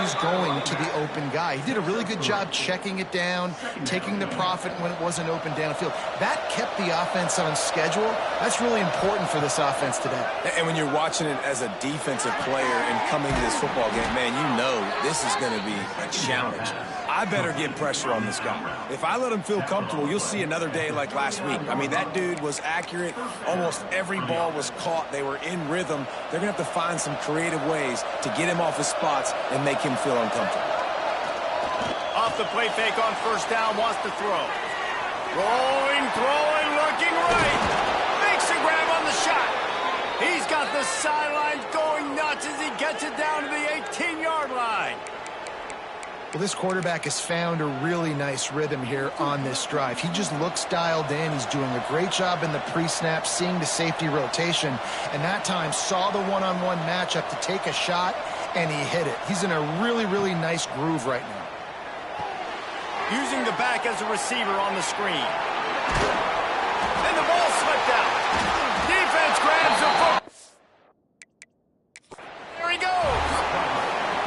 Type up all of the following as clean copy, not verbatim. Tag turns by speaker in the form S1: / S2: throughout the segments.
S1: was going to the open guy. He did a really good job checking it down, taking the profit when it wasn't open downfield. That kept the offense on schedule. That's really important for this offense today.
S2: And when you're watching it as a defensive player and coming to this football game, man, you know this is going to be a challenge. I better get pressure on this guy. If I let him feel comfortable, you'll see another day like last week. I mean, that dude was accurate. Almost every ball was caught. They were in rhythm. They're going to have to find some creative ways to get him off his spots and make him feel uncomfortable.
S3: Off the play fake on first down, wants to throw. Rolling, throwing, looking right. Makes a grab on the shot. He's got the sidelines going nuts as he gets it down to the 18-yard line.
S1: Well, this quarterback has found a really nice rhythm here on this drive. He just looks dialed in. He's doing a great job in the pre-snap, seeing the safety rotation, and that time saw the one-on-one matchup to take a shot, and he hit it. He's in a really, really nice groove right now.
S3: Using the back as a receiver on the screen. And the ball slipped out. Defense grabs the foot. There he goes.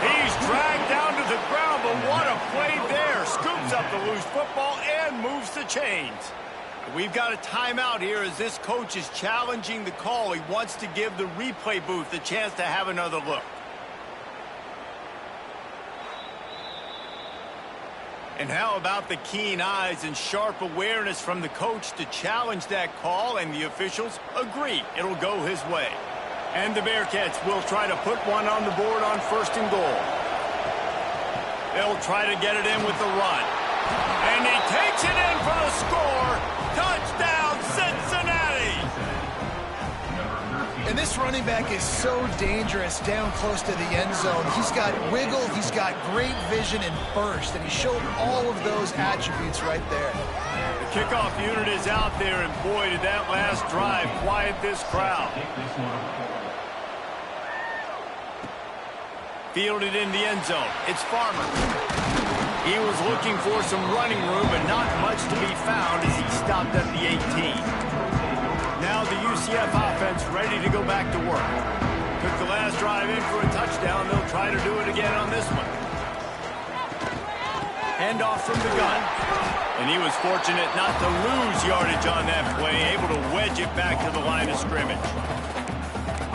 S3: He's dragged down to the ground, but what a play there. Scoops up the loose football and moves the chains. We've got a timeout here as this coach is challenging the call. He wants to give the replay booth a chance to have another look. And how about the keen eyes and sharp awareness from the coach to challenge that call, and the officials agree it'll go his way. And the Bearcats will try to put one on the board on 1st and goal. They'll try to get it in with the run. And he takes it in for the score. Touchdown, Cincinnati!
S1: And this running back is so dangerous down close to the end zone. He's got wiggle, he's got great vision and burst, and he showed all of those attributes right there.
S3: The kickoff unit is out there, and boy, did that last drive quiet this crowd. Fielded in the end zone. It's Farmer. He was looking for some running room, but not much to be found as he stopped at the 18. Now the UCF offense ready to go back to work. Took the last drive in for a touchdown. They'll try to do it again on this one. Handoff from the gun. And he was fortunate not to lose yardage on that play, able to wedge it back to the line of scrimmage.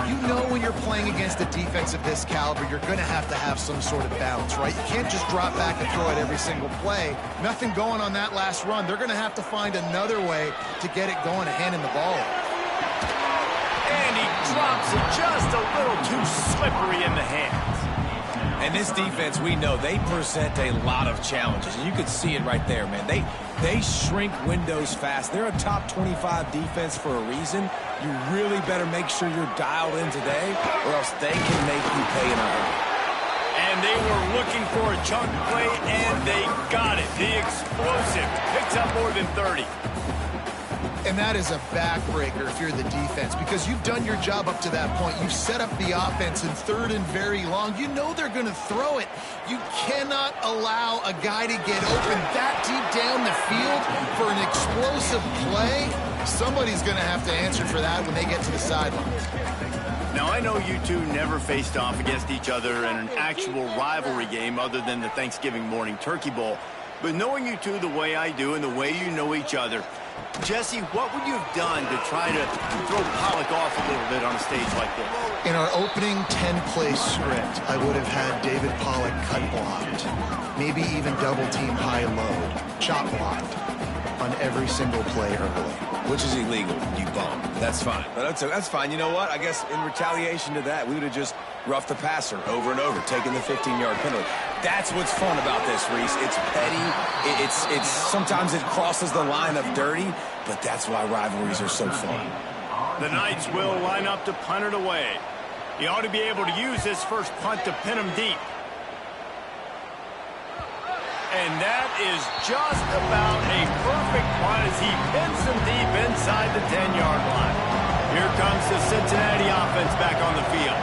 S1: You know when you're playing against a defense of this caliber, you're going to have some sort of balance, right? You can't just drop back and throw it every single play. Nothing going on that last run. They're going to have to find another way to get it going and handing the ball off.
S3: And he drops it just a little too slippery in the hands.
S2: And this defense, we know, they present a lot of challenges. And you could see it right there, man. They shrink windows fast. They're a top 25 defense for a reason. You really better make sure you're dialed in today, or else they can make you pay in a hurry.
S3: And they were looking for a chunk play, and they got it. The explosive picks up more than 30.
S1: And that is a backbreaker if you're the defense, because you've done your job up to that point. You've set up the offense in 3rd and very long. You know they're going to throw it. You cannot allow a guy to get open that deep down the field for an explosive play. Somebody's going to have to answer for that when they get to the sidelines.
S3: Now, I know you two never faced off against each other in an actual rivalry game other than the Thanksgiving morning turkey bowl. But knowing you two the way I do and the way you know each other, Jesse, what would you have done to try to throw Pollock off a little bit on a stage like this?
S1: In our opening 10-play script, I would have had David Pollock cut blocked, maybe even double-team high-load, chop blocked on every single play early.
S2: Which is illegal, you bum. That's fine. But that's fine. You know what? I guess in retaliation to that, we would have just roughed the passer over and over, taking the 15-yard penalty. That's what's fun about this, Reese. It's petty. It's sometimes it crosses the line of dirty, but that's why rivalries are so fun.
S3: The Knights will line up to punt it away. He ought to be able to use this first punt to pin him deep. And that is just about a perfect punt as he pins him deep inside the 10-yard line. Here comes the Cincinnati offense back on the field.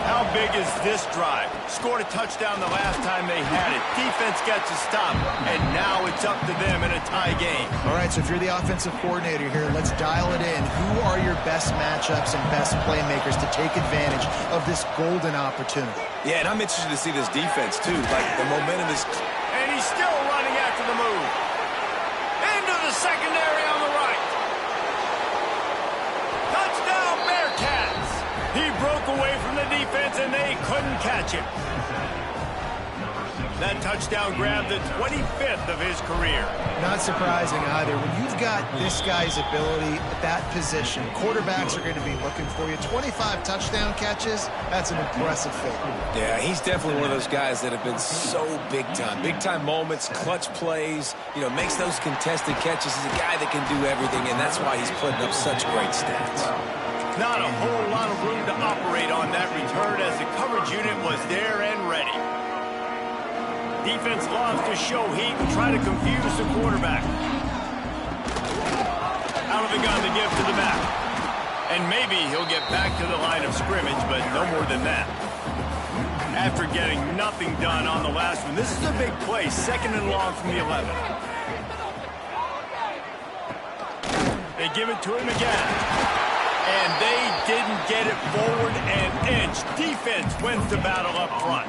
S3: How big is this drive? Scored a touchdown the last time they had it. Defense gets a stop, and now it's up to them in a tie game.
S1: All right, so if you're the offensive coordinator here, let's dial it in. Who are your best matchups and best playmakers to take advantage of this golden opportunity?
S2: Yeah, and I'm interested to see this defense, too. Like, the momentum is...
S3: And he's still running after the move. Into the secondary on the right. Touchdown, Bearcats. He broke away from the defense, and they couldn't catch him. That touchdown grabbed the 25th of his career.
S1: Not surprising either. When you've got this guy's ability at that position, quarterbacks are going to be looking for you. 25 touchdown catches, that's an impressive feat.
S2: Yeah, he's definitely one of those guys that have been so big time. Big time moments, clutch plays, you know, makes those contested catches. He's a guy that can do everything, and that's why he's putting up such great stats.
S3: Not a whole lot of room to operate on that return as the coverage unit was there and ready. Defense loves to show heat and try to confuse the quarterback. Out of the gun to give to the back. And maybe he'll get back to the line of scrimmage, but no more than that. After getting nothing done on the last one, this is a big play, 2nd and long from the 11. They give it to him again. And they didn't get it forward an inch. Defense wins the battle up front.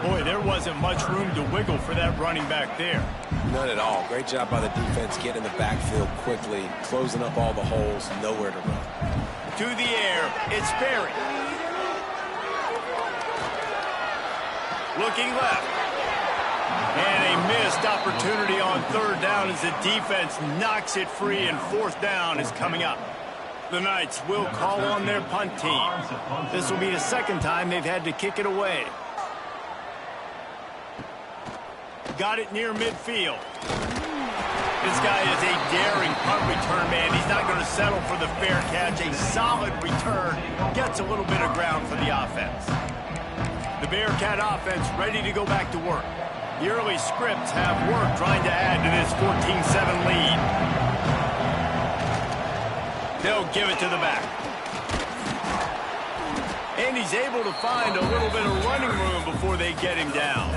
S3: Boy, there wasn't much room to wiggle for that running back there.
S2: None at all. Great job by the defense getting in the backfield quickly, closing up all the holes, nowhere to run.
S3: To the air, it's Berry. Looking left. And a missed opportunity on 3rd down as the defense knocks it free, and 4th down is coming up. The Knights will call on their punt team. This will be the 2nd time they've had to kick it away. Got it near midfield. This guy is a daring punt return man. He's not going to settle for the fair catch. A solid return. Gets a little bit of ground for the offense. The Bearcat offense ready to go back to work. The early scripts have worked trying to add to this 14-7 lead. They'll give it to the back. And he's able to find a little bit of running room before they get him down.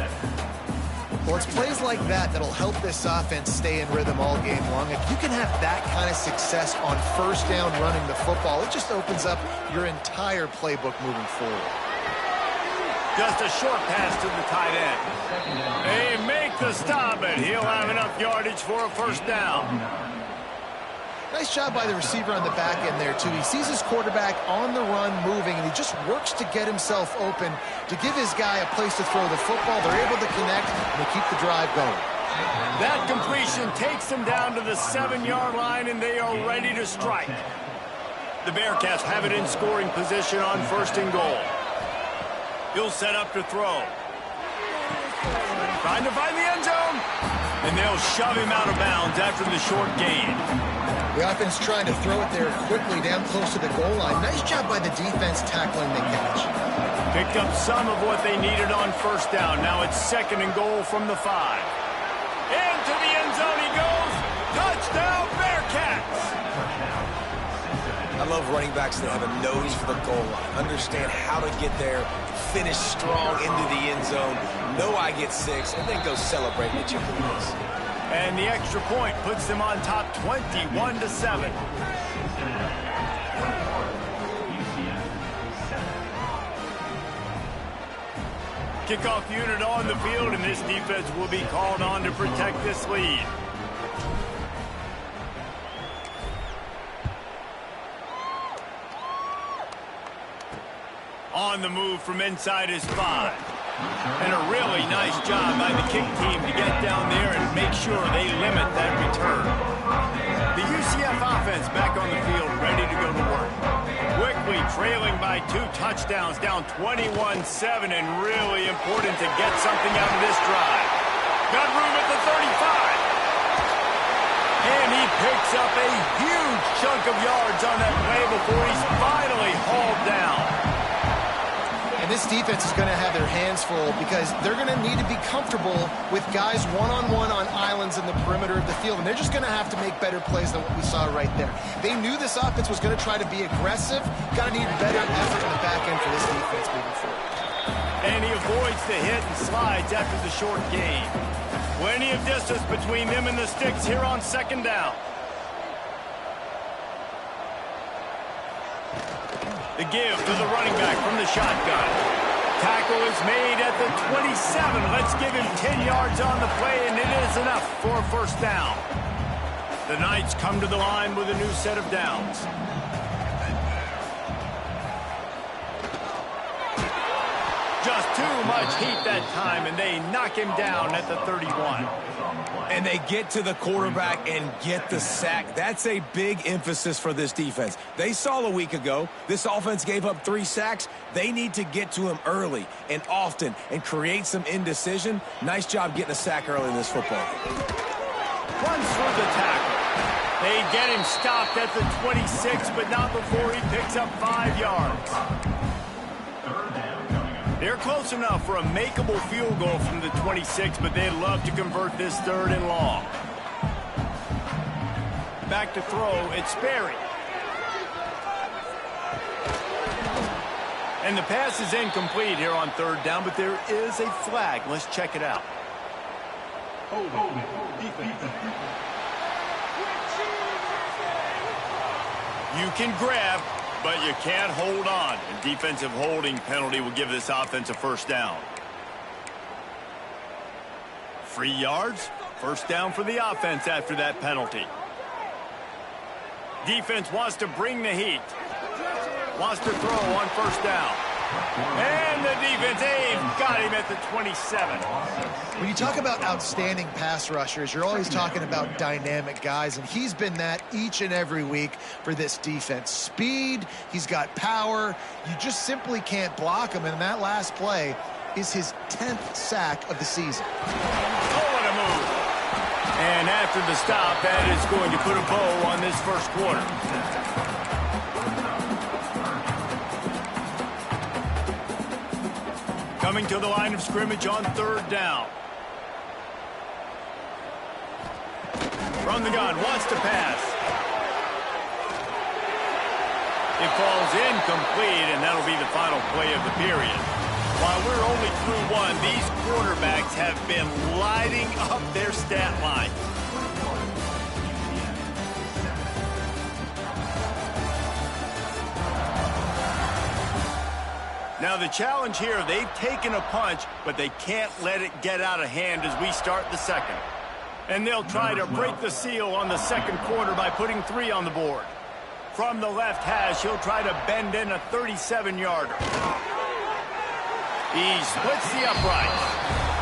S1: Well, it's plays like that that'll help this offense stay in rhythm all game long. If you can have that kind of success on 1st down running the football, it just opens up your entire playbook moving forward.
S3: Just a short pass to the tight end. They make the stop, and he'll have enough yardage for a 1st down.
S1: Nice job by the receiver on the back end there, too. He sees his quarterback on the run moving, and he just works to get himself open to give his guy a place to throw the football. They're able to connect, and they keep the drive going.
S3: That completion takes them down to the 7-yard line, and they are ready to strike. The Bearcats have it in scoring position on 1st and goal. He'll set up to throw. Trying to find the end zone. And they'll shove him out of bounds after the short gain.
S1: The offense trying to throw it there quickly down close to the goal line. Nice job by the defense tackling the catch.
S3: Picked up some of what they needed on 1st down. Now it's 2nd and goal from the 5. Into the end zone he goes. Touchdown, Bearcats!
S2: I love running backs that have a nose for the goal line. Understand how to get there, finish strong into the end zone, know I get 6, and then go celebrate with your boys.
S3: And the extra point puts them on top 21-7. Kickoff unit on the field, and this defense will be called on to protect this lead. On the move from inside his 5. And a really nice job by the kick team to get down there and make sure they limit that return. The UCF offense back on the field, ready to go to work. Quickly trailing by 2 touchdowns, down 21-7, and really important to get something out of this drive. Got room at the 35. And he picks up a huge chunk of yards on that play before he's finally hauled down.
S1: And this defense is going to have their hands full because they're going to need to be comfortable with guys one-on-one on islands in the perimeter of the field, and they're just going to have to make better plays than what we saw right there. They knew this offense was going to try to be aggressive. Got to need better effort in the back end for this defense moving forward.
S3: And he avoids the hit and slides after the short gain. Plenty of distance between them and the sticks here on second down. The give to the running back from the shotgun. Tackle is made at the 27. Let's give him 10 yards on the play, and it is enough for a first down. The Knights come to the line with a new set of downs. Just too much heat that time, and they knock him down at the 31.
S2: And they get to the quarterback and get the sack. That's a big emphasis for this defense. They saw a week ago, this offense gave up 3 sacks. They need to get to him early and often and create some indecision. Nice job getting a sack early in this football.
S3: Runs through the tackle. They get him stopped at the 26, but not before he picks up 5 yards. They're close enough for a makeable field goal from the 26, but they'd love to convert this 3rd and long. Back to throw, it's Sperry. And the pass is incomplete here on 3rd down, but there is a flag. Let's check it out. You can grab, but you can't hold on. A defensive holding penalty will give this offense a first down. 3 yards, first down for the offense after that penalty. Defense wants to bring the heat. Wants to throw on first down. And the defense, they've got him at the 27.
S1: When you talk about outstanding pass rushers, you're always talking about dynamic guys, and he's been that each and every week for this defense. Speed, he's got power. You just simply can't block him, and that last play is his 10th sack of the season.
S3: Oh, what a move. And after the stop, that is going to put a bow on this first quarter. Coming to the line of scrimmage on 3rd down. From the gun, wants to pass. It falls incomplete, and that'll be the final play of the period. While we're only through 1, these quarterbacks have been lighting up their stat line. Now the challenge here, they've taken a punch, but they can't let it get out of hand as we start the second. And they'll try to break the seal on the second quarter by putting 3 on the board. From the left hash, he'll try to bend in a 37-yarder. He splits the upright.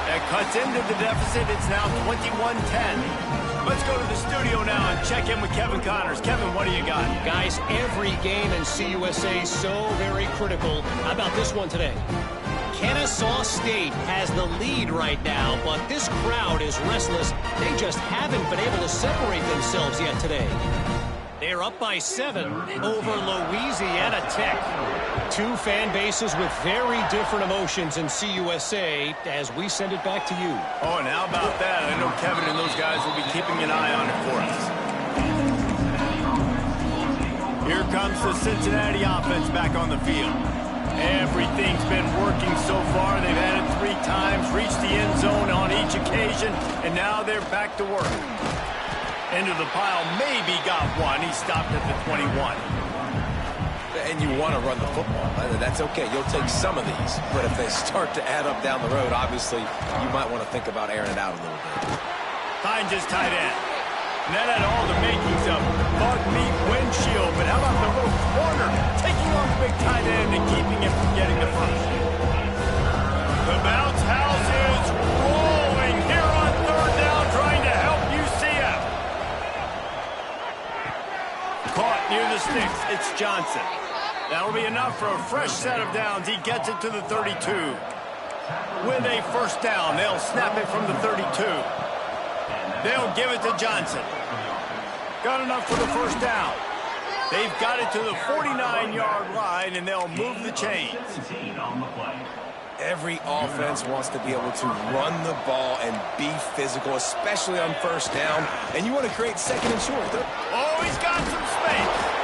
S3: That cuts into the deficit. It's now 21-10. Let's go to the studio now and check in with Kevin Connors. Kevin, what do you got?
S4: Guys, every game in CUSA is so very critical. How about this one today? Kennesaw State has the lead right now, but this crowd is restless. They just haven't been able to separate themselves yet today. They're up by 7 over Louisiana Tech. 2 fan bases with very different emotions in CUSA as we send it back to you.
S3: Oh, and how about that? I know Kevin and those guys will be keeping an eye on it for us. Here comes the Cincinnati offense back on the field. Everything's been working so far. They've had it 3 times, reached the end zone on each occasion, and now they're back to work. Into the pile, maybe got one. He stopped at the 21.
S2: And you want to run the football. That's okay. You'll take some of these. But if they start to add up down the road, obviously, you might want to think about airing it out a little bit.
S3: Finds his tight end. And that had all the makings of bug meat windshield. But how about the little corner taking on the big tight end and keeping him from getting the first? The bounce house is rolling here on 3rd down, trying to help UCF. Caught near the sticks. It's Johnson. That'll be enough for a fresh set of downs. He gets it to the 32. With a first down, they'll snap it from the 32. They'll give it to Johnson. Got enough for the first down. They've got it to the 49-yard line, and they'll move the chains.
S2: Every offense wants to be able to run the ball and be physical, especially on first down, and you want to create second and short.
S3: Oh, he's got some space.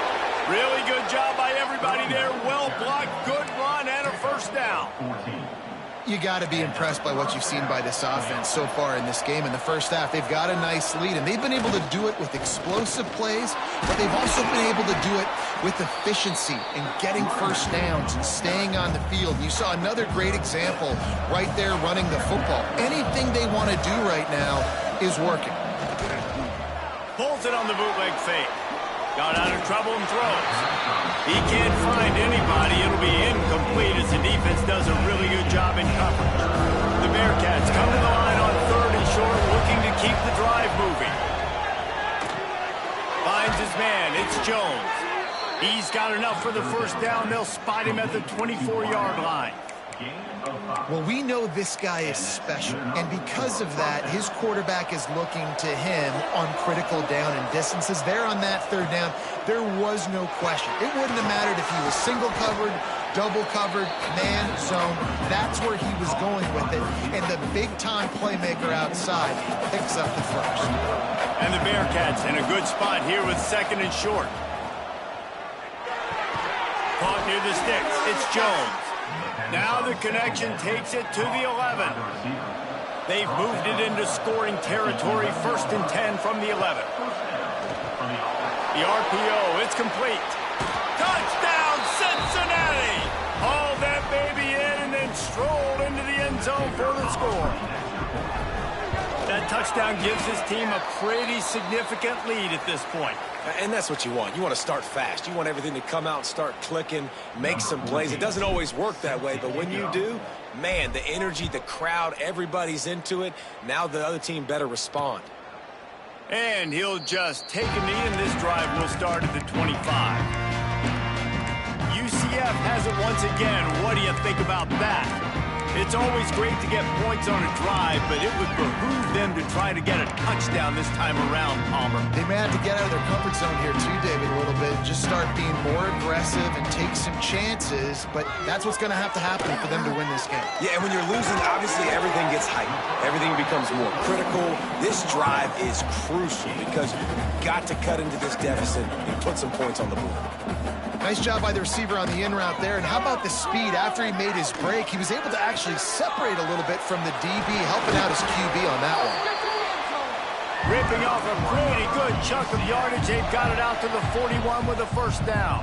S3: Really good job by everybody there. Well blocked, good run, and a first down.
S1: You got to be impressed by what you've seen by this offense so far in this game. In the first half, they've got a nice lead, and they've been able to do it with explosive plays, but they've also been able to do it with efficiency and getting first downs and staying on the field. You saw another great example right there running the football. Anything they want to do right now is working.
S3: Pulls it on the bootleg fake. Got out of trouble and throws. He can't find anybody. It'll be incomplete as the defense does a really good job in coverage. The Bearcats come to the line on 3rd and short, looking to keep the drive moving. Finds his man. It's Jones. He's got enough for the first down. They'll spot him at the 24-yard line.
S1: Well, we know this guy is special, and because of that, his quarterback is looking to him on critical down and distances. There on that 3rd down, there was no question. It wouldn't have mattered if he was single covered, double covered, man, zone. That's where he was going with it, and the big-time playmaker outside picks up the first.
S3: And the Bearcats in a good spot here with 2nd and short. Caught near the sticks. It's Jones. Now the connection takes it to the 11. They've moved it into scoring territory, 1st and 10 from the 11. The RPO, it's complete. Touchdown, Cincinnati! Hauled that baby in and then strolled into the end zone for the score. That touchdown gives his team a pretty significant lead at this point.
S2: And that's what you want. You want to start fast. You want everything to come out and start clicking, make some plays. It doesn't always work that way, but when you do, man, the energy, the crowd, everybody's into it. Now the other team better respond.
S3: And he'll just take a knee, and this drive will start at the 25. UCF has it once again. What do you think about that? It's always great to get points on a drive, but it would behoove them to try to get a touchdown this time around, Palmer.
S1: They may have to get out of their comfort zone here too, David, a little bit. Just start being more aggressive and take some chances, but that's what's going to have to happen for them to win this game.
S2: Yeah, and when you're losing, obviously everything gets heightened. Everything becomes more critical. This drive is crucial because you've got to cut into this deficit and put some points on the board.
S1: Nice job by the receiver on the in route there. And how about the speed? After he made his break, he was able to actually separate a little bit from the DB, helping out his QB on that one.
S3: Ripping off a pretty good chunk of yardage. They've got it out to the 41 with a first down.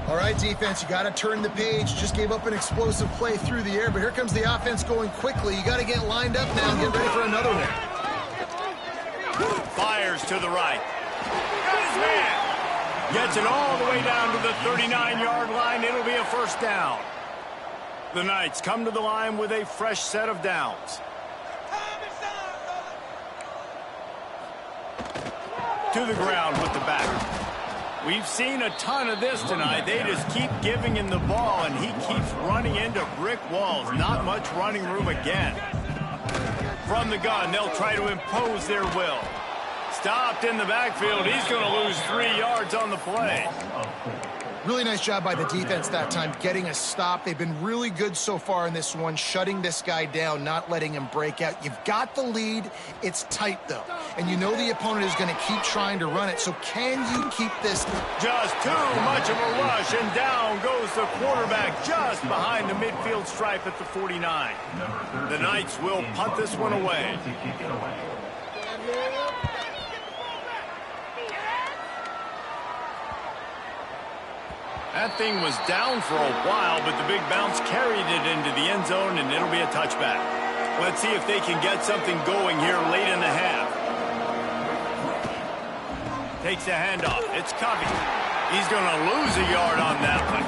S1: All right, defense, you got to turn the page. Just gave up an explosive play through the air, but here comes the offense going quickly. You got to get lined up now and get ready for another one.
S3: Fires to the right. Got his man. Gets it all the way down to the 39-yard line. It'll be a first down. The Knights come to the line with a fresh set of downs. To the ground with the back. We've seen a ton of this tonight. They just keep giving him the ball, and he keeps running into brick walls. Not much running room again. From the gun, they'll try to impose their will. Stopped in the backfield. He's going to lose 3 yards on the play.
S1: Really nice job by the defense that time, getting a stop. They've been really good so far in this one, shutting this guy down, not letting him break out. You've got the lead. It's tight, though. And you know the opponent is going to keep trying to run it. So can you keep this?
S3: Just too much of a rush, and down goes the quarterback just behind the midfield stripe at the 49. The Knights will punt this one away. That thing was down for a while, but the big bounce carried it into the end zone, and it'll be a touchback. Let's see if they can get something going here late in the half. Takes a handoff. It's Covey. He's going to lose a yard on that one.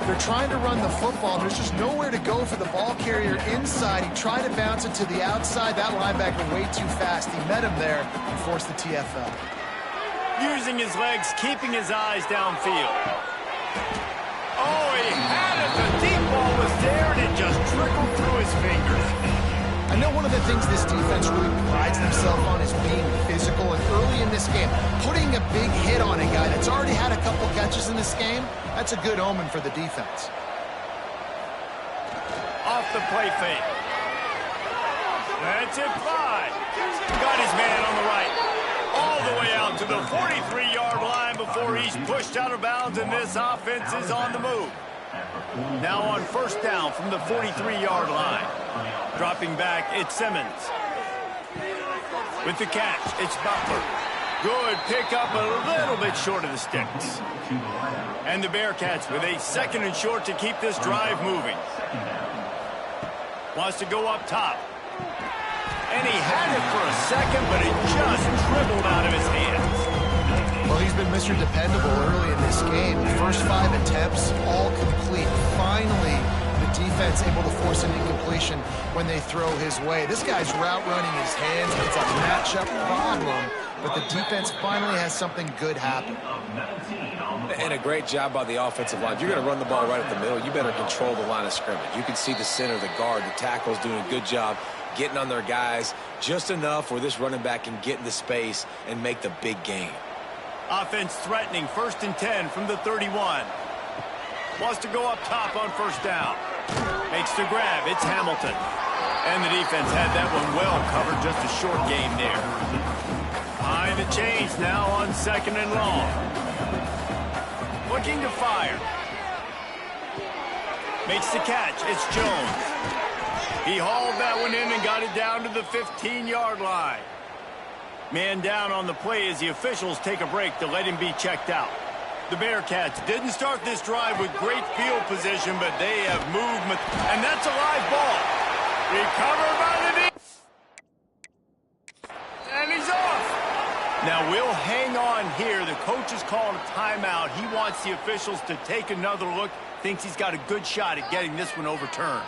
S1: They're trying to run the football. There's just nowhere to go for the ball carrier inside. He tried to bounce it to the outside. That linebacker way too fast. He met him there and forced the TFL.
S3: Using his legs, keeping his eyes downfield. Oh, he had it. The deep ball was there, and it just trickled through his fingers.
S1: I You know, one of the things this defense really prides themselves on is being physical. And early in this game, putting a big hit on a guy that's already had a couple catches in this game, that's a good omen for the defense.
S3: Off the play fake. That's it, 5. Got his man on the right. All the way out to the 43-yard line before he's pushed out of bounds, and this offense is on the move. Now on first down from the 43-yard line. Dropping back, it's Simmons. With the catch, it's Butler. Good pickup, a little bit short of the sticks. And the Bearcats with a 2nd and short to keep this drive moving. Wants to go up top. And he had it for a second, but it just dribbled out of his hands.
S1: Well, he's been Mr. Dependable early in this game. The first 5 attempts, all complete. Finally, the defense able to force an incompletion when they throw his way. This guy's route running his hands. It's a matchup problem, but the defense finally has something good happen.
S2: And a great job by the offensive line. If you're going to run the ball right at the middle, you better control the line of scrimmage. You can see the center, the guard, the tackle's doing a good job getting on their guys just enough where this running back can get into space and make the big gain.
S3: Offense threatening, 1st and 10 from the 31. Wants to go up top on first down. Makes the grab. It's Hamilton. And the defense had that one well covered. Just a short game there. Behind the chains now on 2nd and long. Looking to fire. Makes the catch. It's Jones. He hauled that one in and got it down to the 15-yard line. Man down on the play as the officials take a break to let him be checked out. The Bearcats didn't start this drive with great field position, but they have movement. And that's a live ball. Recovered by the defense. And he's off. Now we'll hang on here. The coach is calling a timeout. He wants the officials to take another look. Thinks he's got a good shot at getting this one overturned.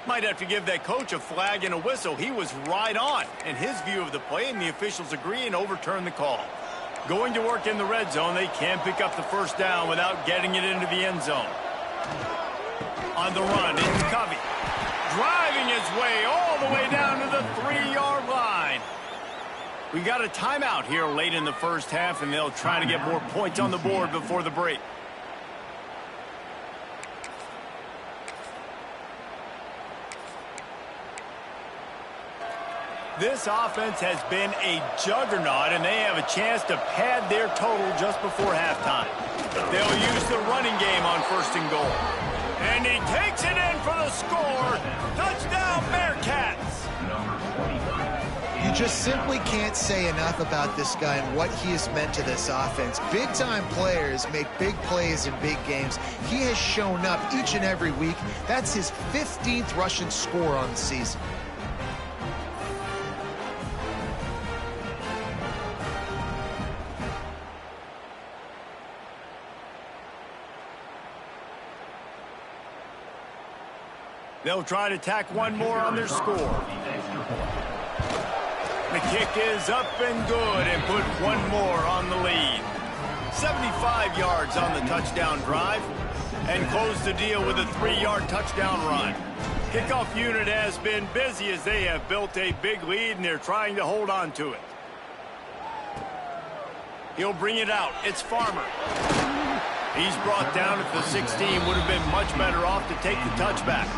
S3: Might have to give that coach a flag and a whistle. He was right on in his view of the play, and the officials agree and overturn the call. Going to work in the red zone, they can pick up the first down without getting it into the end zone. On the run, it's Covey. Driving his way all the way down to the 3-yard line. We got a timeout here late in the first half, and they'll try to get more points on the board before the break. This offense has been a juggernaut, and they have a chance to pad their total just before halftime. They'll use the running game on 1st and goal. And he takes it in for the score. Touchdown, Bearcats.
S1: You just simply can't say enough about this guy and what he has meant to this offense. Big-time players make big plays in big games. He has shown up each and every week. That's his 15th rushing score on the season.
S3: They'll try to tack one more on their score. The kick is up and good and put one more on the lead. 75 yards on the touchdown drive and close the deal with a 3-yard touchdown run. Kickoff unit has been busy as they have built a big lead and they're trying to hold on to it. He'll bring it out. It's Farmer. He's brought down at the 16. Would have been much better off to take the touchback.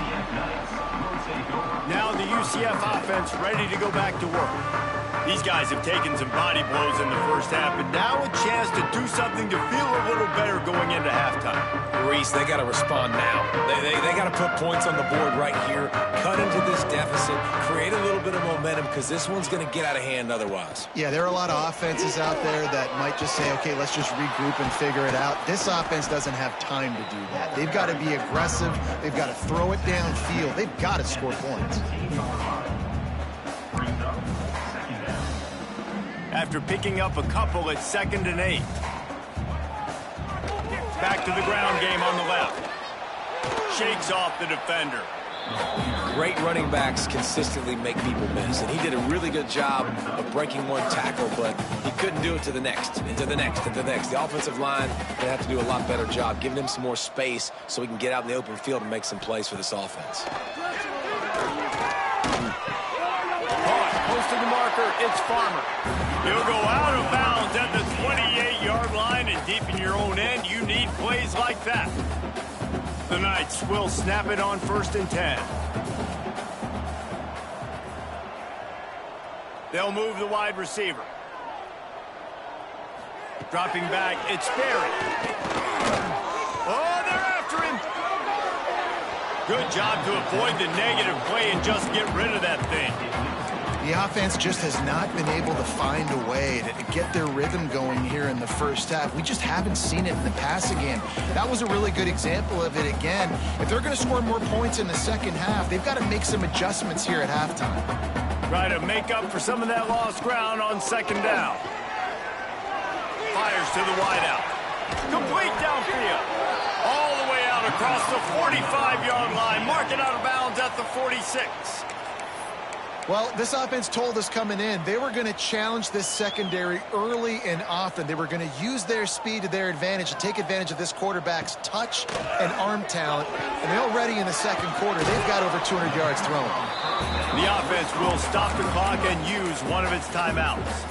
S3: Now the UCF offense ready to go back to work. These guys have taken some body blows in the first half, but now a chance to do something to feel a little better going into halftime.
S2: Reese, they got to respond now. They got to put points on the board right here, cut into this deficit, create a little bit of momentum, because this one's going to get out of hand otherwise.
S1: Yeah, there are a lot of offenses out there that might just say, okay, let's just regroup and figure it out. This offense doesn't have time to do that. They've got to be aggressive. They've got to throw it downfield. They've got to score points.
S3: After picking up a couple at 2nd and 8. Back to the ground game on the left. Shakes off the defender.
S2: Great running backs consistently make people miss, and he did a really good job of breaking one tackle, but he couldn't do it to the next, and to the next, and to the next. The offensive line going to have to do a lot better job giving him some more space so he can get out in the open field and make some plays for this offense.
S3: Close to the marker, it's Farmer. He'll go out of bounds at the 28-yard line, and deep in your own end, you need plays like that. The Knights will snap it on 1st and 10. They'll move the wide receiver. Dropping back, it's Ferry. Oh, they're after him. Good job to avoid the negative play and just get rid of that thing.
S1: The offense just has not been able to find a way to get their rhythm going here in the first half. We just haven't seen it in the passing game. That was a really good example of it again. If they're going to score more points in the second half, they've got to make some adjustments here at halftime.
S3: Try to make up for some of that lost ground on 2nd down. Fires to the wideout. Complete downfield. All the way out across the 45-yard line. Mark it out of bounds at the 46.
S1: Well, this offense told us coming in they were going to challenge this secondary early and often. They were going to use their speed to their advantage and take advantage of this quarterback's touch and arm talent. And already in the second quarter, they've got over 200 yards thrown.
S3: The offense will stop the clock and use one of its timeouts.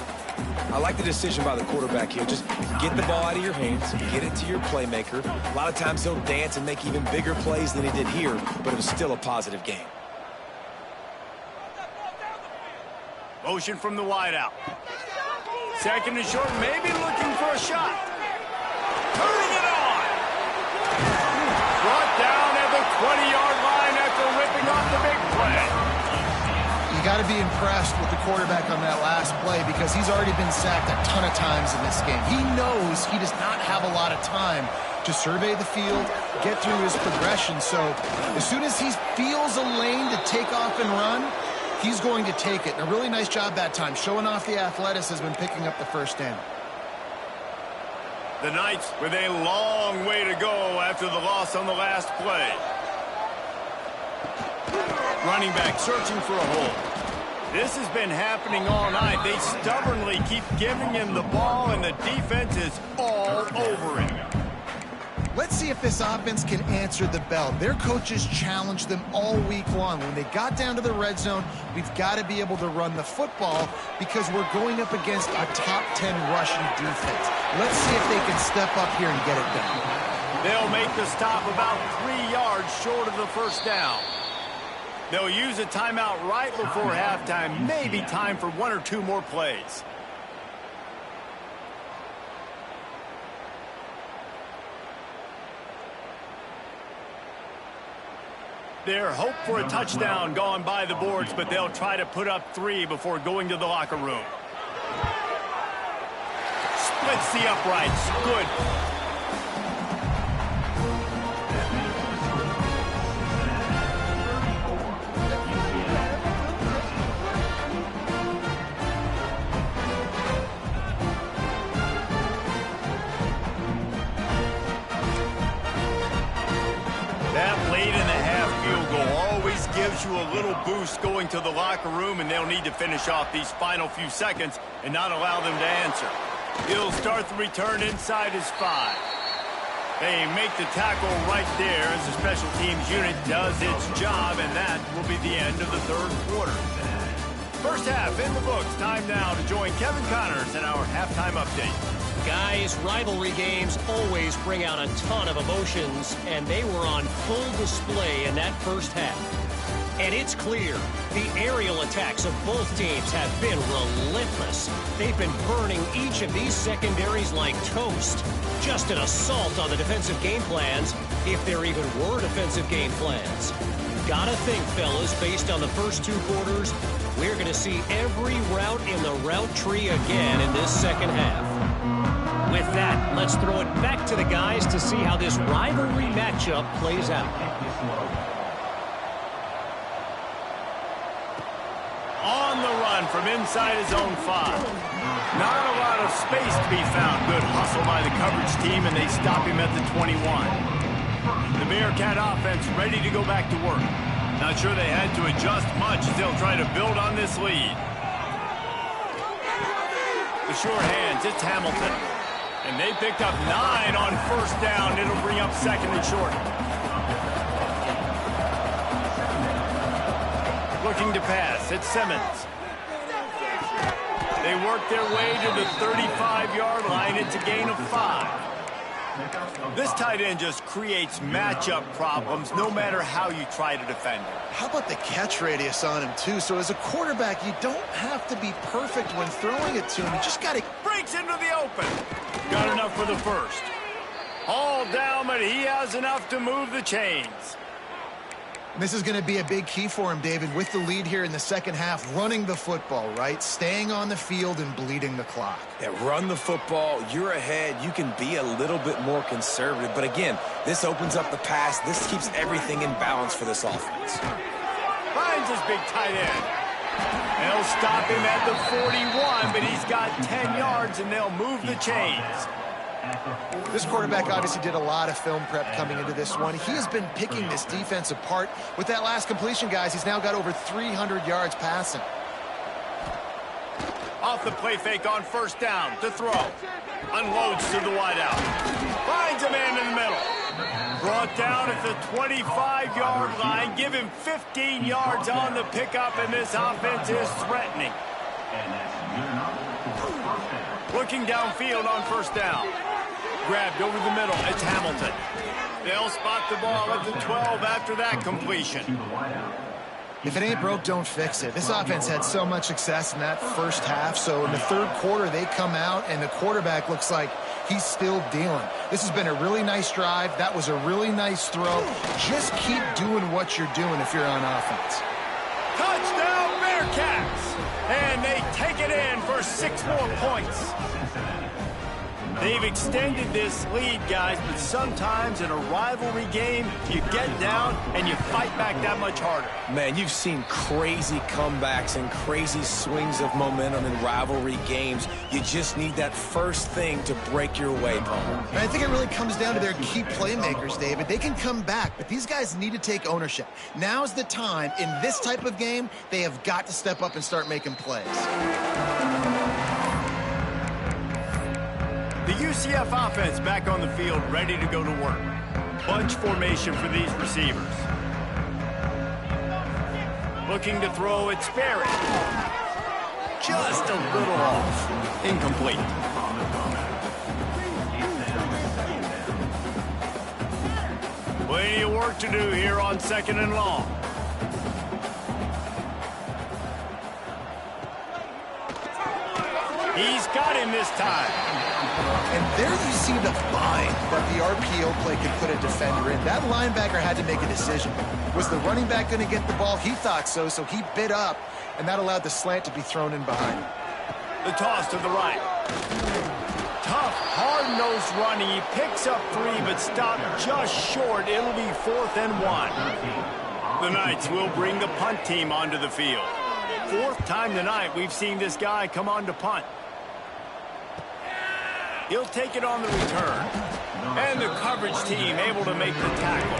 S2: I like the decision by the quarterback here. Just get the ball out of your hands, get it to your playmaker. A lot of times he'll dance and make even bigger plays than he did here, but it was still a positive game.
S3: Motion from the wideout. 2nd and short, maybe looking for a shot. Turning it on. Brought down at the 20-yard line after ripping off the big play.
S1: You got to be impressed with the quarterback on that last play because he's already been sacked a ton of times in this game. He knows he does not have a lot of time to survey the field, get through his progression. So as soon as he feels a lane to take off and run, he's going to take it. And a really nice job that time, showing off the athleticism and picking up the 1st down.
S3: The Knights with a long way to go after the loss on the last play. Running back searching for a hole. This has been happening all night. They stubbornly keep giving him the ball, and the defense is all over him.
S1: Let's see if this offense can answer the bell. Their coaches challenged them all week long. When they got down to the red zone, we've got to be able to run the football because we're going up against a top 10 rushing defense. Let's see if they can step up here and get it done.
S3: They'll make the stop about 3 yards short of the 1st down. They'll use a timeout right before halftime. Maybe time for 1 or 2 more plays. Their hope for a touchdown gone by the boards, but they'll try to put up 3 before going to the locker room. Splits the uprights. Good. Gives you a little boost going to the locker room, and they'll need to finish off these final few seconds and not allow them to answer. He'll start the return inside his 5. They make the tackle right there as the special teams unit does its job, and that will be the end of the 3rd quarter. First half in the books. Time now to join Kevin Connors in our halftime update.
S4: Guys, rivalry games always bring out a ton of emotions, and they were on full display in that first half. And it's clear, the aerial attacks of both teams have been relentless. They've been burning each of these secondaries like toast. Just an assault on the defensive game plans, if there even were defensive game plans. Gotta think, fellas, based on the first 2 quarters, we're going to see every route in the route tree again in this second half. With that, let's throw it back to the guys to see how this rivalry matchup plays out.
S3: On the run from inside his own 5. Not a lot of space to be found. Good hustle by the coverage team, and they stop him at the 21. The Bearcat offense ready to go back to work. Not sure they had to adjust much as they'll try to build on this lead. The sure hands, it's Hamilton. And they picked up 9 on first down. It'll bring up second and short. Looking to pass, it's Simmons. They work their way to the 35-yard line. It's a gain of 5. This tight end just creates matchup problems no matter how you try to defend him.
S1: How about the catch radius on him, too? So as a quarterback, you don't have to be perfect when throwing it to him. You just got to...
S3: Breaks into the open. Got enough for the first. All down, but he has enough to move the chains.
S1: This is going to be a big key for him, David, with the lead here in the second half, running the football, right? Staying on the field and bleeding the clock.
S2: Yeah, run the football. You're ahead. You can be a little bit more conservative. But again, this opens up the pass. This keeps everything in balance for this offense.
S3: Finds his big tight end. They'll stop him at the 41, but he's got 10 yards, and they'll move the chains.
S1: This quarterback obviously did a lot of film prep coming into this one. He has been picking this defense apart. With that last completion, guys, he's now got over 300 yards passing.
S3: Off the play fake on first down to throw. Unloads to the wideout. Finds a man in the middle. Brought down at the 25-yard line. Give him 15 yards on the pickup, and this offense is threatening. Looking downfield on first down. Grabbed over the middle. It's Hamilton. They'll spot the ball at the 12 after that completion.
S1: If it ain't broke, don't fix it. This offense had so much success in that first half, so in the third quarter they come out and the quarterback looks like he's still dealing. This has been a really nice drive. That was a really nice throw. Just keep doing what you're doing if you're on offense.
S3: Touchdown Bearcats! And they take it in for 6 more points. They've extended this lead, guys, but sometimes in a rivalry game, you get down and you fight back that much harder.
S2: Man, you've seen crazy comebacks and crazy swings of momentum in rivalry games. You just need that first thing to break your way, Paul.
S1: And I think it really comes down to their key playmakers, David. They can come back, but these guys need to take ownership. Now's the time. In this type of game, they have got to step up and start making plays.
S3: The UCF offense back on the field, ready to go to work. Bunch formation for these receivers. Looking to throw, it's Barrett. Just a little off. Incomplete. Plenty of work to do here on second and long. He's got him this time.
S1: And there you see the bind that the RPO play could put a defender in. That linebacker had to make a decision. Was the running back going to get the ball? He thought so, so he bit up, and that allowed the slant to be thrown in behind him.
S3: The toss to the right. Tough, hard-nosed running. He picks up 3, but stopped just short. It'll be 4th and 1. The Knights will bring the punt team onto the field. 4th time tonight we've seen this guy come on to punt. He'll take it on the return. And the coverage team able to make the tackle.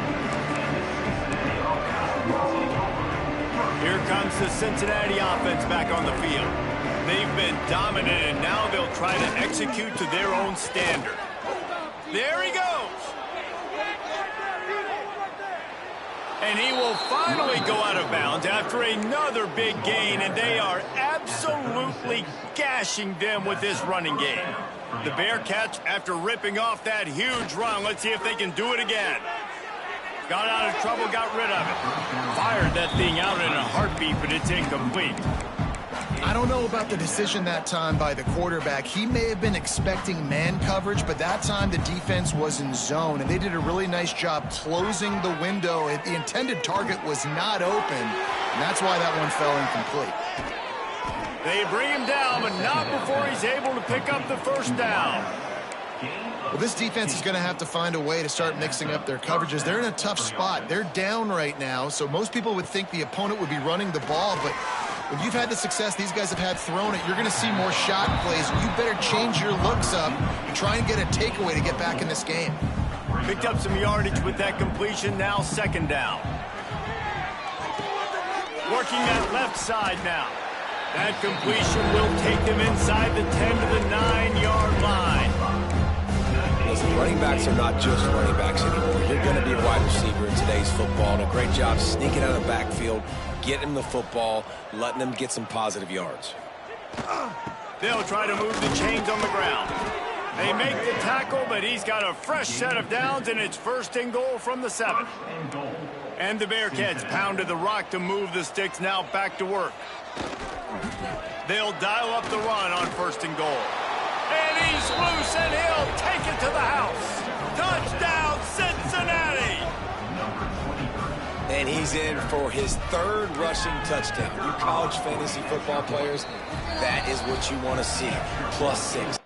S3: Here comes the Cincinnati offense back on the field. They've been dominant, and now they'll try to execute to their own standard. There he goes. And he will finally go out of bounds after another big gain, and they are absolutely gashing them with this running game. The Bearcats, after ripping off that huge run, let's see if they can do it again. Got out of trouble, got rid of it. Fired that thing out in a heartbeat, but it's incomplete.
S1: I don't know about the decision that time by the quarterback. He may have been expecting man coverage, but that time the defense was in zone, and they did a really nice job closing the window. The intended target was not open, and that's why that one fell incomplete.
S3: They bring him down, but not before he's able to pick up the first down.
S1: Well, this defense is going to have to find a way to start mixing up their coverages. They're in a tough spot. They're down right now, so most people would think the opponent would be running the ball, but when you've had the success these guys have had throwing it, you're going to see more shot plays. You better change your looks up and try and get a takeaway to get back in this game.
S3: Picked up some yardage with that completion, now 2nd down. Working that left side now. That completion will take them inside the 10 to the 9-yard line.
S2: Listen, running backs are not just running backs anymore. You're going to be a wide receiver in today's football, and a great job sneaking out of the backfield, getting him the football, letting him get some positive yards.
S3: They'll try to move the chains on the ground. They make the tackle, but he's got a fresh set of downs, and it's 1st and goal from the 7. And the Bearcats pounded the rock to move the sticks, now back to work. They'll dial up the run on 1st and goal. And he's loose, and he'll take it to the house. Touchdown, Cincinnati!
S2: And he's in for his 3rd rushing touchdown. You college fantasy football players, that is what you want to see. +6.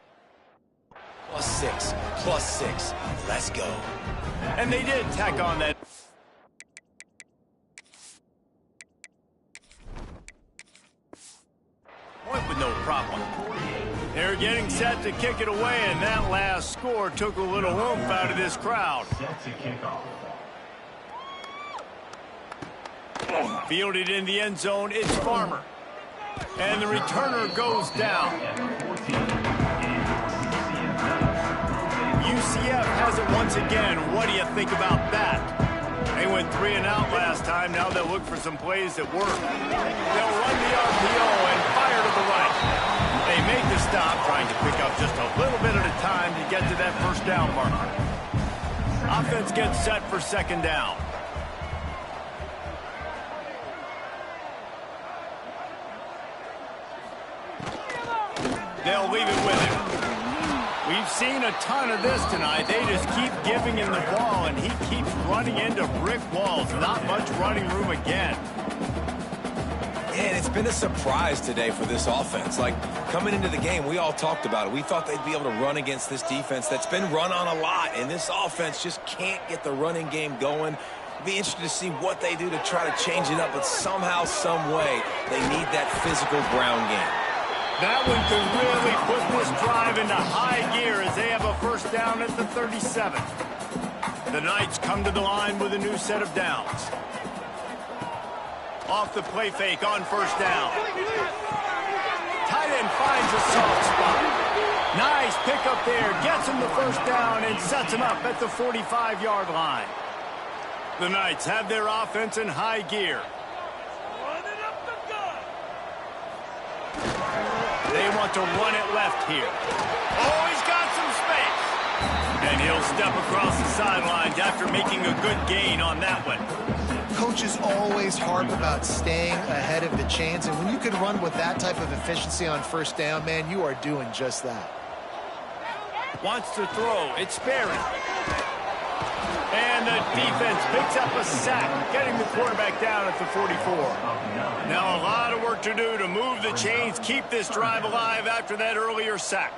S2: +6. +6. Let's go.
S3: And they did tack on that. Point with no problem. They're getting set to kick it away, and that last score took a little oomph out of this crowd. Fielded in the end zone, it's Farmer. And the returner goes down. UCF has it once again. What do you think about that? They went 3 and out last time. Now they'll look for some plays that work. They'll run the RPO and fire to the right. They make the stop, trying to pick up just a little bit at a time to get to that 1st down marker. Offense gets set for 2nd down. They'll leave it with him. We've seen a ton of this tonight. They just keep giving him the ball, and he keeps running into brick walls. Not much running room again.
S2: And it's been a surprise today for this offense. Like, coming into the game, we all talked about it. We thought they'd be able to run against this defense that's been run on a lot, and this offense just can't get the running game going. Be interested to see what they do to try to change it up, but somehow, some way, they need that physical ground game.
S3: That one could really put this drive into high gear as they have a 1st down at the 37. The Knights come to the line with a new set of downs. Off the play fake on 1st down. Tight end finds a soft spot. Nice pickup there. Gets him the 1st down and sets him up at the 45-yard line. The Knights have their offense in high gear. They want to run it left here. Oh, he's got some space. And he'll step across the sidelines after making a good gain on that one.
S1: Coaches always harp about staying ahead of the chains, and when you can run with that type of efficiency on 1st down, man, you are doing just that.
S3: Wants to throw. It's Barry. And the defense picks up a sack, getting the quarterback down at the 44. Now a lot of work to do to move the chains, keep this drive alive after that earlier sack.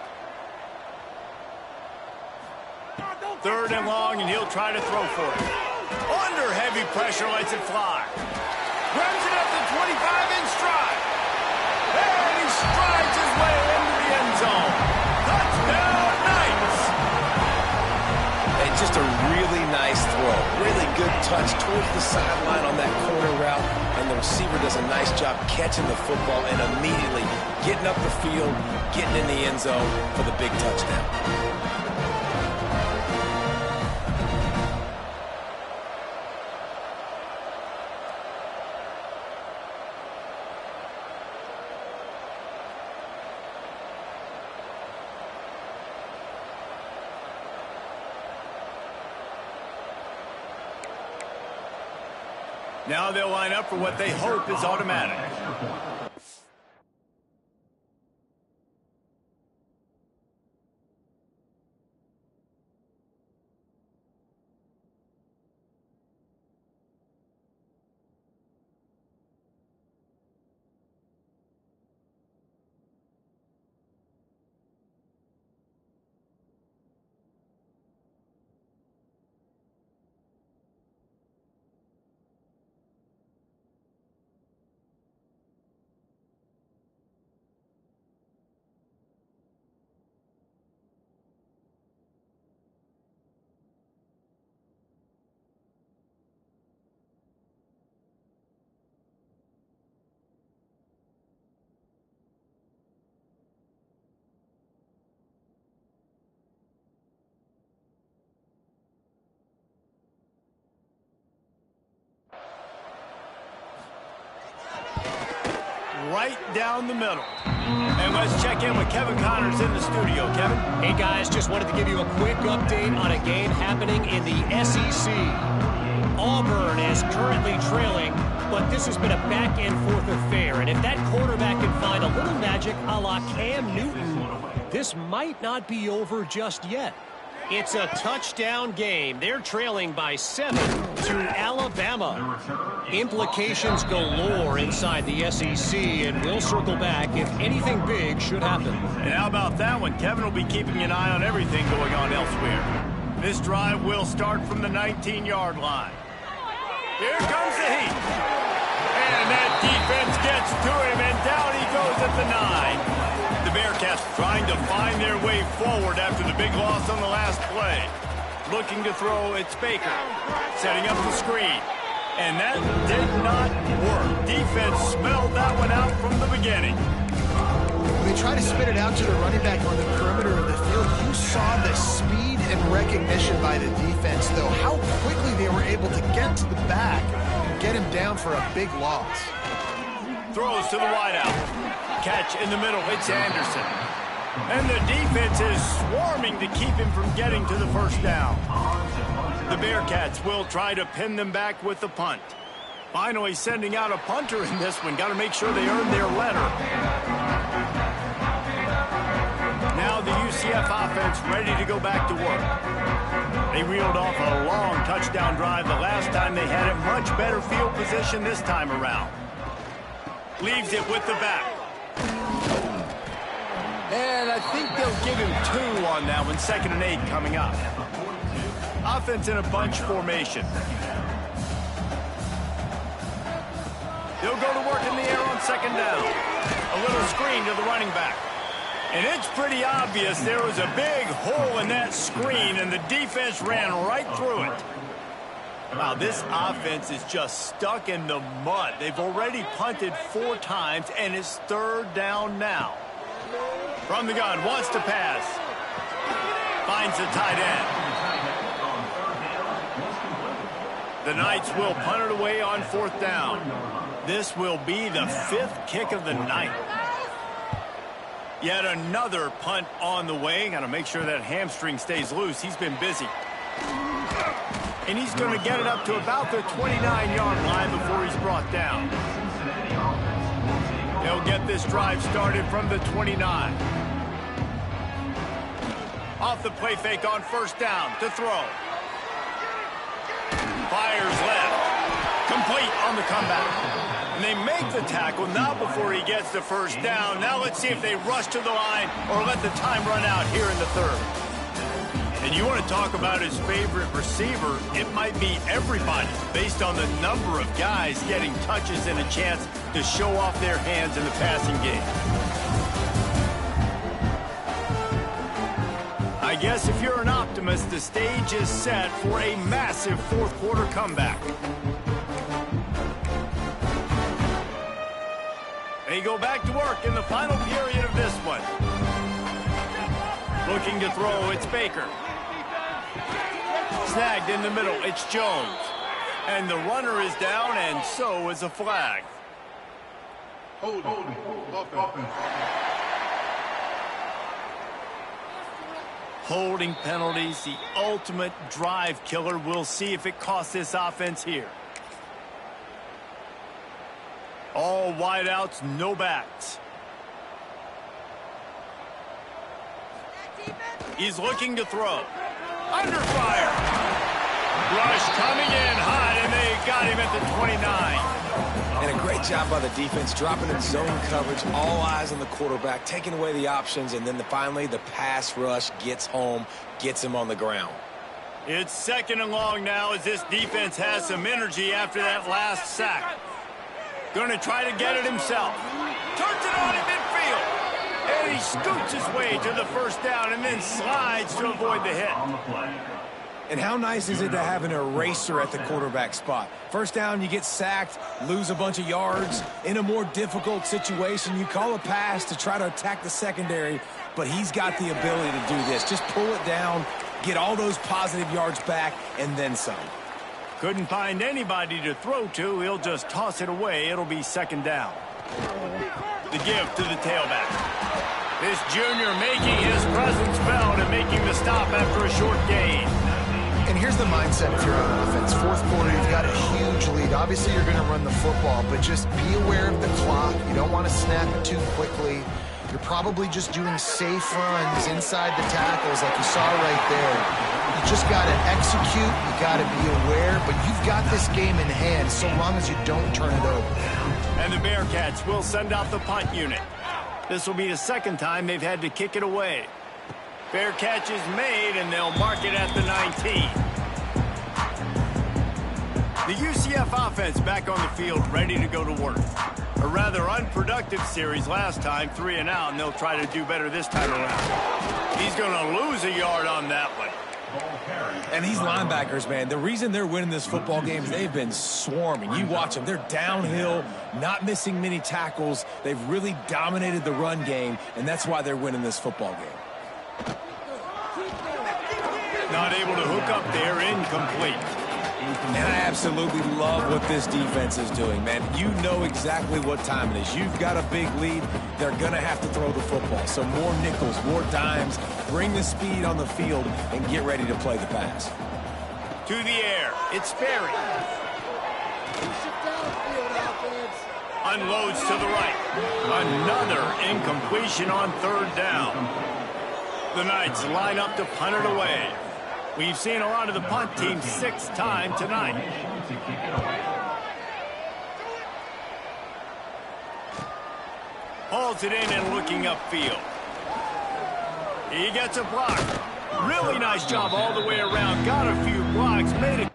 S3: 3rd and long, and he'll try to throw for it. Under heavy pressure, lets it fly. Grabs it at the 25 in stride. And he strides his way into the end zone. Touchdown, Knights!
S2: And just a really nice throw. Really good touch towards the sideline on that corner route. And the receiver does a nice job catching the football and immediately getting up the field, getting in the end zone for the big touchdown.
S3: Now they'll line up for what they hope is automatic. right down the middle. And let's check in with Kevin Connors in the studio. Kevin?
S4: Hey, guys, just wanted to give you a quick update on a game happening in the SEC. Auburn is currently trailing, but this has been a back-and-forth affair. And if that quarterback can find a little magic a la Cam Newton, this might not be over just yet. It's a touchdown game. They're trailing by 7 to Alabama. Implications galore inside the SEC, and we'll circle back if anything big should happen.
S3: And how about that one? Kevin will be keeping an eye on everything going on elsewhere. This drive will start from the 19-yard line. Here comes the heat. And that defense gets to him, and down he goes at the 9. The Bearcats trying to find their way forward after the big loss on the last play. Looking to throw, it's Baker. Setting up the screen. And that did not work. Defense smelled that one out from the beginning.
S1: When they try to spit it out to the running back on the perimeter of the field, you saw the speed and recognition by the defense, though. How quickly they were able to get to the back and get him down for a big loss.
S3: Throws to the wideout. Catch in the middle, it's Anderson. And the defense is swarming to keep him from getting to the first down. The Bearcats will try to pin them back with the punt. Finally sending out a punter in this one. Got to make sure they earn their letter. Now the UCF offense ready to go back to work. They reeled off a long touchdown drive the last time they had it. Much better field position this time around. Leaves it with the back. And I think they'll give him 2 on that one. 2nd and 8 coming up. Offense in a bunch formation. They'll go to work in the air on 2nd down. A little screen to the running back. And it's pretty obvious there was a big hole in that screen, and the defense ran right through it. Wow, this offense is just stuck in the mud. They've already punted 4 times, and it's 3rd down now. From the gun, wants to pass. Finds the tight end. The Knights will punt it away on 4th down. This will be the 5th kick of the night. Yet another punt on the way. Got to make sure that hamstring stays loose. He's been busy. And he's going to get it up to about the 29-yard line before he's brought down. They'll get this drive started from the 29. Off the play fake on 1st down to throw. Fires left. Complete on the comeback. And they make the tackle, not before he gets the 1st down. Now let's see if they rush to the line or let the time run out here in the 3rd. And you want to talk about his favorite receiver, it might be everybody based on the number of guys getting touches and a chance to show off their hands in the passing game. I guess if you're an optimist, the stage is set for a massive 4th quarter comeback. They go back to work in the final period of this one. Looking to throw, it's Baker. Snagged in the middle, it's Jones. And the runner is down, and so is a flag. Holding penalties, the ultimate drive killer. We'll see if it costs this offense here. All wideouts, no backs. He's looking to throw. Under fire. Rush coming in hot, and they got him at the 29.
S2: And a great job by the defense, dropping in zone coverage, all eyes on the quarterback, taking away the options, and then finally the pass rush gets home, gets him on the ground.
S3: It's 2nd and long now as this defense has some energy after that last sack. Going to try to get it himself. Turns it on in midfield. And he scoots his way to the 1st down and then slides to avoid the hit.
S2: And how nice is it to have an eraser at the quarterback spot? 1st down, you get sacked, lose a bunch of yards. In a more difficult situation, you call a pass to try to attack the secondary, but he's got the ability to do this. Just pull it down, get all those positive yards back, and then some.
S3: Couldn't find anybody to throw to. He'll just toss it away. It'll be 2nd down. The give to the tailback. This junior making his presence felt and making the stop after a short gain.
S1: And here's the mindset if you're on offense. Fourth quarter, you've got a huge lead. Obviously, you're going to run the football, but just be aware of the clock. You don't want to snap it too quickly. You're probably just doing safe runs inside the tackles like you saw right there. You just got to execute. You got to be aware, but you've got this game in hand so long as you don't turn it over.
S3: And the Bearcats will send out the punt unit. This will be the second time they've had to kick it away. Fair catch is made, and they'll mark it at the 19. The UCF offense back on the field, ready to go to work. A rather unproductive series last time, 3 and out, and they'll try to do better this time around. He's going to lose a yard on that one.
S2: And these linebackers, man, the reason they're winning this football game is they've been swarming. You watch them. They're downhill, not missing many tackles. They've really dominated the run game, and that's why they're winning this football game.
S3: Not able to hook up there, incomplete.
S2: And I absolutely love what this defense is doing, man. You know exactly what time it is. You've got a big lead. They're going to have to throw the football. So more nickels, more dimes. Bring the speed on the field and get ready to play the pass.
S3: To the air. It's Ferry. Unloads to the right. Another incompletion on third down. The Knights line up to punt it away. We've seen a lot of the punt team 6 times tonight. Hauls it in and looking upfield. He gets a block. Really nice job all the way around. Got a few blocks. Made it.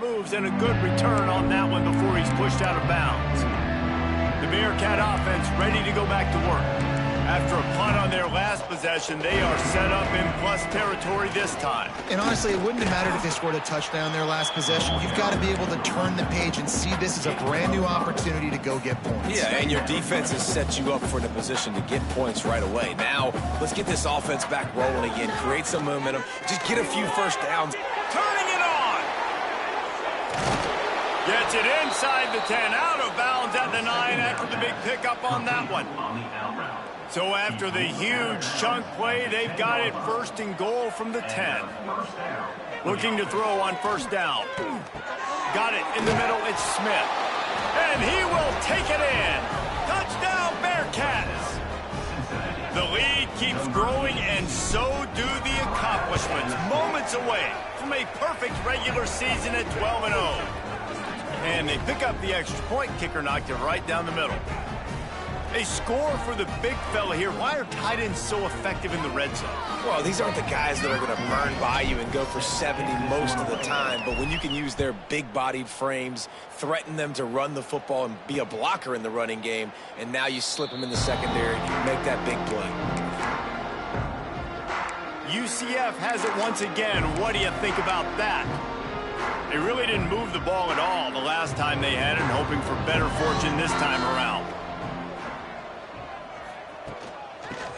S3: Moves and a good return on that one before he's pushed out of bounds. The Bearcat offense ready to go back to work. After a punt on their last possession, they are set up in plus territory this time.
S1: And honestly, it wouldn't have mattered if they scored a touchdown their last possession. You've got to be able to turn the page and see this as a brand new opportunity to go get points.
S2: Yeah, and your defense has set you up for the position to get points right away. Now, let's get this offense back rolling again, create some momentum, just get a few first downs.
S3: Turning it on! Gets it inside the 10, out of bounds at the 9 after the big pickup on that one. So after the huge chunk play, they've got it first and goal from the 10. Looking to throw on first down. Got it in the middle, it's Smith. And he will take it in. Touchdown, Bearcats! The lead keeps growing, and so do the accomplishments. Moments away from a perfect regular season at 12-0. And they pick up the extra point. Kicker knocked it right down the middle. A score for the big fella here. Why are tight ends so effective in the red zone?
S2: Well, these aren't the guys that are going to burn by you and go for 70 most of the time, but when you can use their big-bodied frames, threaten them to run the football and be a blocker in the running game, and now you slip them in the secondary, make that big play.
S3: UCF has it once again. What do you think about that? They really didn't move the ball at all the last time they had it, hoping for better fortune this time around.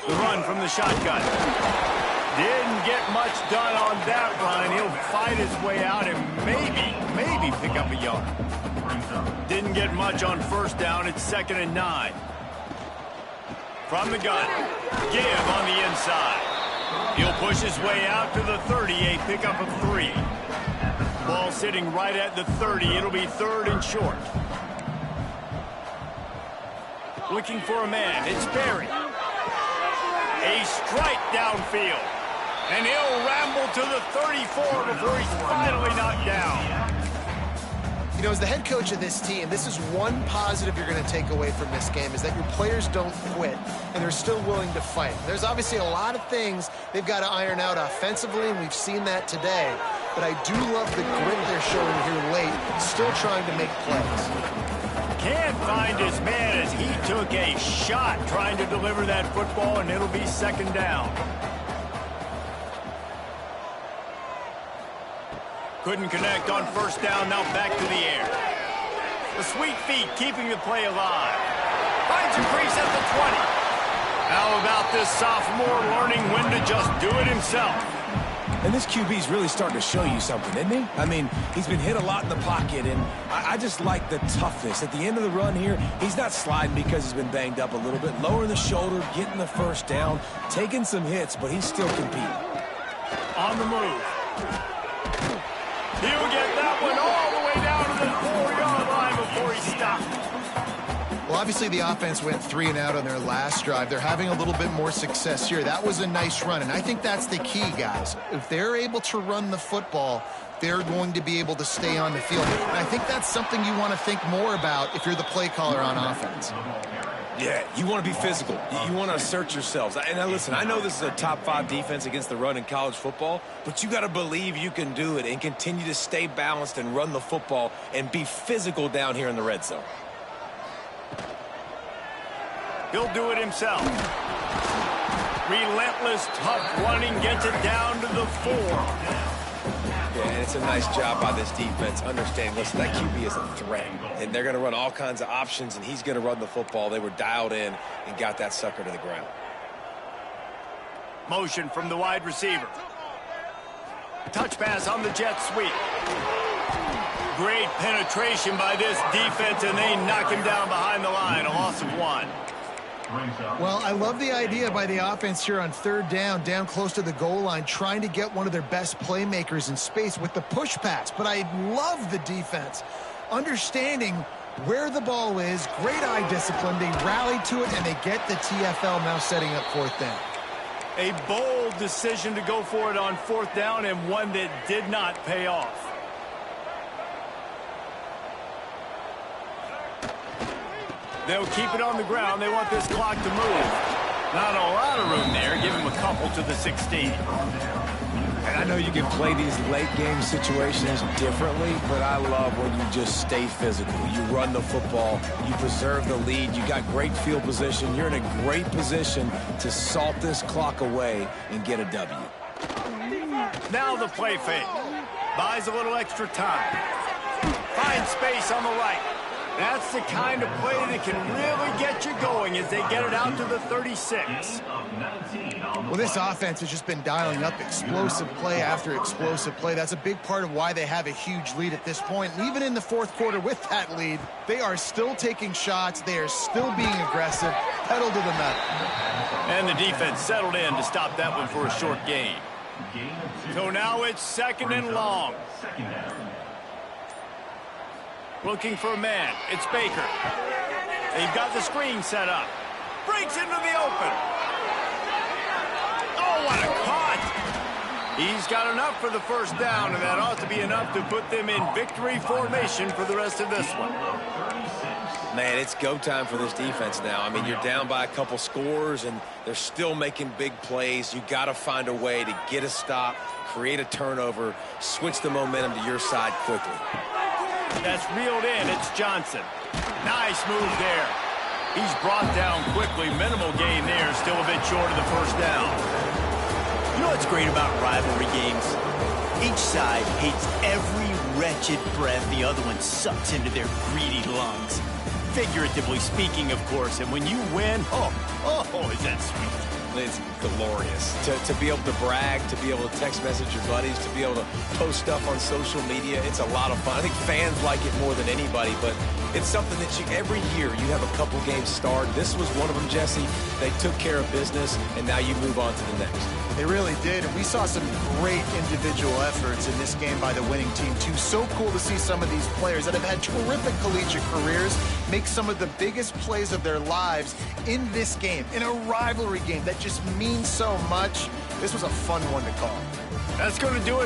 S3: The run from the shotgun. Didn't get much done on that run. He'll fight his way out and maybe pick up a yard. Didn't get much on first down. It's 2nd and 9. From the gun. Give on the inside. He'll push his way out to the 30, a pickup of 3. Ball sitting right at the 30. It'll be 3rd and short. Looking for a man. It's Berry. A strike downfield. And he'll ramble to the 34 before he's finally knocked down.
S1: You know, as the head coach of this team, this is one positive you're going to take away from this game, is that your players don't quit, and they're still willing to fight. There's obviously a lot of things they've got to iron out offensively, and we've seen that today. But I do love the grit they're showing here late, still trying to make plays.
S3: Can't find his man as he took a shot trying to deliver that football, and it'll be 2nd down. Couldn't connect on first down, now back to the air. The sweet feet keeping the play alive. Finds a crease at the 20. How about this sophomore learning when to just do it himself?
S2: And this QB's really starting to show you something, isn't he? I mean, he's been hit a lot in the pocket, and I just like the toughness. At the end of the run here, he's not sliding because he's been banged up a little bit. Lowering the shoulder, getting the first down, taking some hits, but he's still competing.
S3: On the move. He'll get that one all the way down to the 4-yard line before he stopped.
S1: Well, obviously the offense went 3 and out on their last drive. They're having a little bit more success here. That was a nice run, and I think that's the key, guys. If they're able to run the football, they're going to be able to stay on the field. And I think that's something you want to think more about if you're the play caller on offense.
S2: Yeah, you want to be physical. You want to assert yourselves. And now listen, I know this is a top 5 defense against the run in college football, but you got to believe you can do it and continue to stay balanced and run the football and be physical down here in the red zone.
S3: He'll do it himself. Relentless, tough running gets it down to the 4.
S2: Yeah, and it's a nice job by this defense understanding, listen, that QB is a threat. And they're going to run all kinds of options, and he's going to run the football. They were dialed in and got that sucker to the ground.
S3: Motion from the wide receiver. Touch pass on the jet sweep. Great penetration by this defense, and they knock him down behind the line. A loss of 1.
S1: Well, I love the idea by the offense here on 3rd down close to the goal line, trying to get one of their best playmakers in space with the push pass. But I love the defense, understanding where the ball is, great eye discipline. They rally to it, and they get the TFL now setting up 4th down.
S3: A bold decision to go for it on 4th down, and one that did not pay off. They'll keep it on the ground. They want this clock to move. Not a lot of room there. Give him a couple to the 16.
S2: And I know you can play these late game situations differently, but I love when you just stay physical. You run the football. You preserve the lead. You got great field position. You're in a great position to salt this clock away and get a W.
S3: Now the play fake. Buys a little extra time. Finds space on the right. That's the kind of play that can really get you going as they get it out to the 36.
S1: Well, this offense has just been dialing up explosive play after explosive play. That's a big part of why they have a huge lead at this point. And even in the 4th quarter with that lead, they are still taking shots. They are still being aggressive. Pedal to the metal.
S3: And the defense settled in to stop that one for a short gain. So now it's 2nd and long. Looking for a man. It's Baker. They've got the screen set up. Breaks into the open. Oh, what a cut! He's got enough for the 1st down, and that ought to be enough to put them in victory formation for the rest of this one.
S2: Man, it's go time for this defense now. I mean, you're down by a couple scores, and they're still making big plays. You got to find a way to get a stop, create a turnover, switch the momentum to your side quickly.
S3: That's reeled in. It's Johnson. Nice move there. He's brought down quickly. Minimal gain there. Still a bit short of the 1st down.
S5: You know what's great about rivalry games? Each side hates every wretched breath the other one sucks into their greedy lungs. Figuratively speaking, of course. And when you win, oh, is that sweet.
S2: It's glorious to be able to brag, to be able to text message your buddies, to be able to post stuff on social media. It's a lot of fun. I think fans like it more than anybody, but it's something that every year you have a couple games start. This was one of them, Jesse. They took care of business, and now you move on to the next.
S1: They really did, and we saw some great individual efforts in this game by the winning team, too. So cool to see some of these players that have had terrific collegiate careers make some of the biggest plays of their lives in this game, in a rivalry game that just means so much. This was a fun one to call.
S3: That's going to do it